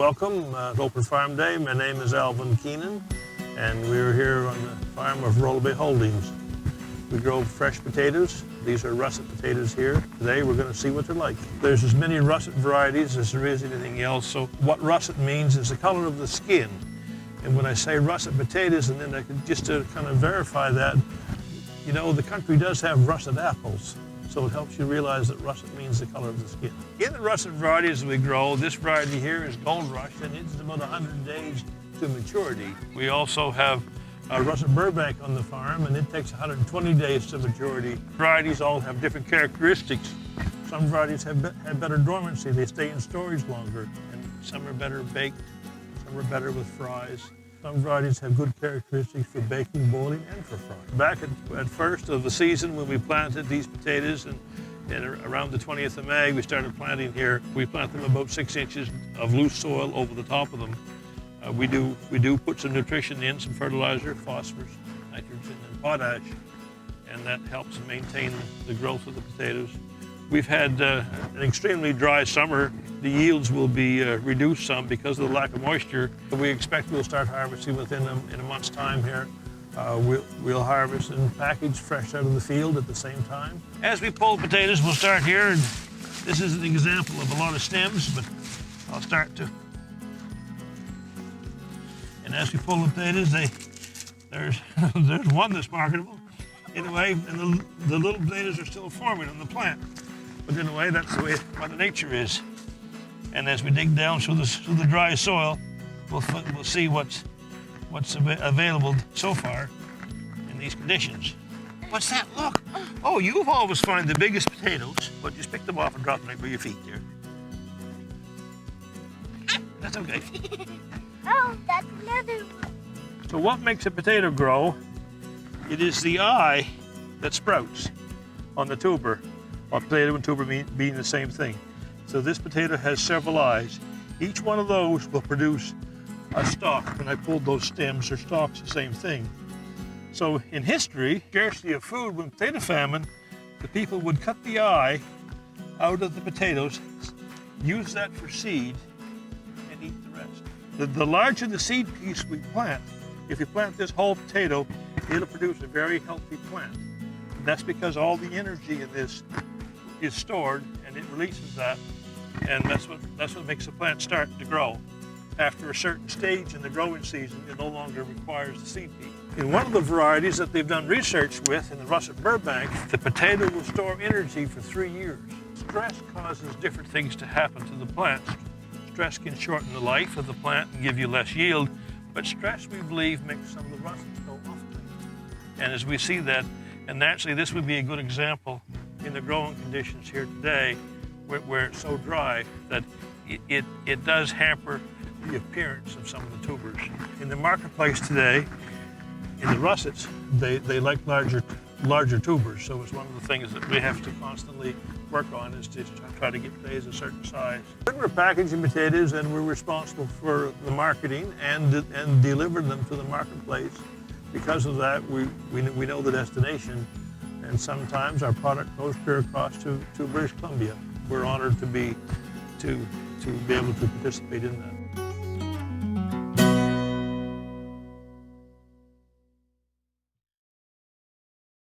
Welcome to Open Farm Day. My name is Alvin Keenan, and we're here on the farm of Rollo Holdings. We grow fresh potatoes. These are russet potatoes here. Today we're going to see what they're like. There's as many russet varieties as there is anything else. So what russet means is the color of the skin. And when I say russet potatoes, and then I could just to kind of verify that, you know, the country does have russet apples. So it helps you realize that russet means the color of the skin. In the russet varieties we grow, this variety here is Gold Rush, and it's about 100 days to maturity. We also have russet Burbank on the farm, and it takes 120 days to maturity. Varieties all have different characteristics. Some varieties have better dormancy. They stay in storage longer, and some are better baked, some are better with fries. Some varieties have good characteristics for baking, boiling, and for frying. Back at first of the season when we planted these potatoes, and around the 20th of May, we started planting here. We plant them about 6 inches of loose soil over the top of them. We do put some nutrition in, some fertilizer, phosphorus, nitrogen, and potash, and that helps maintain the growth of the potatoes. We've had an extremely dry summer. The yields will be reduced some because of the lack of moisture. We expect we'll start harvesting within a month's time here. We'll harvest and package fresh out of the field at the same time. As we pull potatoes, we'll start here. And this is an example of a lot of stems, but I'll start to. And as we pull the potatoes, there's one that's marketable. In a way, and the little potatoes are still forming on the plant. But in a way, that's the way Mother Nature is. And as we dig down through the dry soil, we'll see what's available so far in these conditions. What's that? Look! Oh, you've always find the biggest potatoes, but just pick them off and drop them right by your feet there. That's okay. Oh, that's another one. So what makes a potato grow? It is the eye that sprouts on the tuber. Or potato and tuber being the same thing. So this potato has several eyes. Each one of those will produce a stalk. When I pulled those stems or stalks, the same thing. So in history, scarcity of food, when potato famine, the people would cut the eye out of the potatoes, use that for seed, and eat the rest. The larger the seed piece we plant, if you plant this whole potato, it'll produce a very healthy plant. And that's because all the energy in this is stored, and it releases that, and that's what makes the plant start to grow. After a certain stage in the growing season, it no longer requires the seed peak. In one of the varieties that they've done research with, in the russet Burbank, the potato will store energy for 3 years. Stress causes different things to happen to the plant. Stress can shorten the life of the plant and give you less yield, but stress, we believe, makes some of the russets go off. And as we see that, and naturally this would be a good example in the growing conditions here today, where it's so dry that it does hamper the appearance of some of the tubers. In the marketplace today, in the russets, they like larger tubers, so it's one of the things that we have to constantly work on, is to try to get potatoes a certain size. We're packaging potatoes, and we're responsible for the marketing and deliver them to the marketplace. Because of that, we know the destination, and sometimes our product goes clear across to British Columbia. We're honored to be able to participate in that.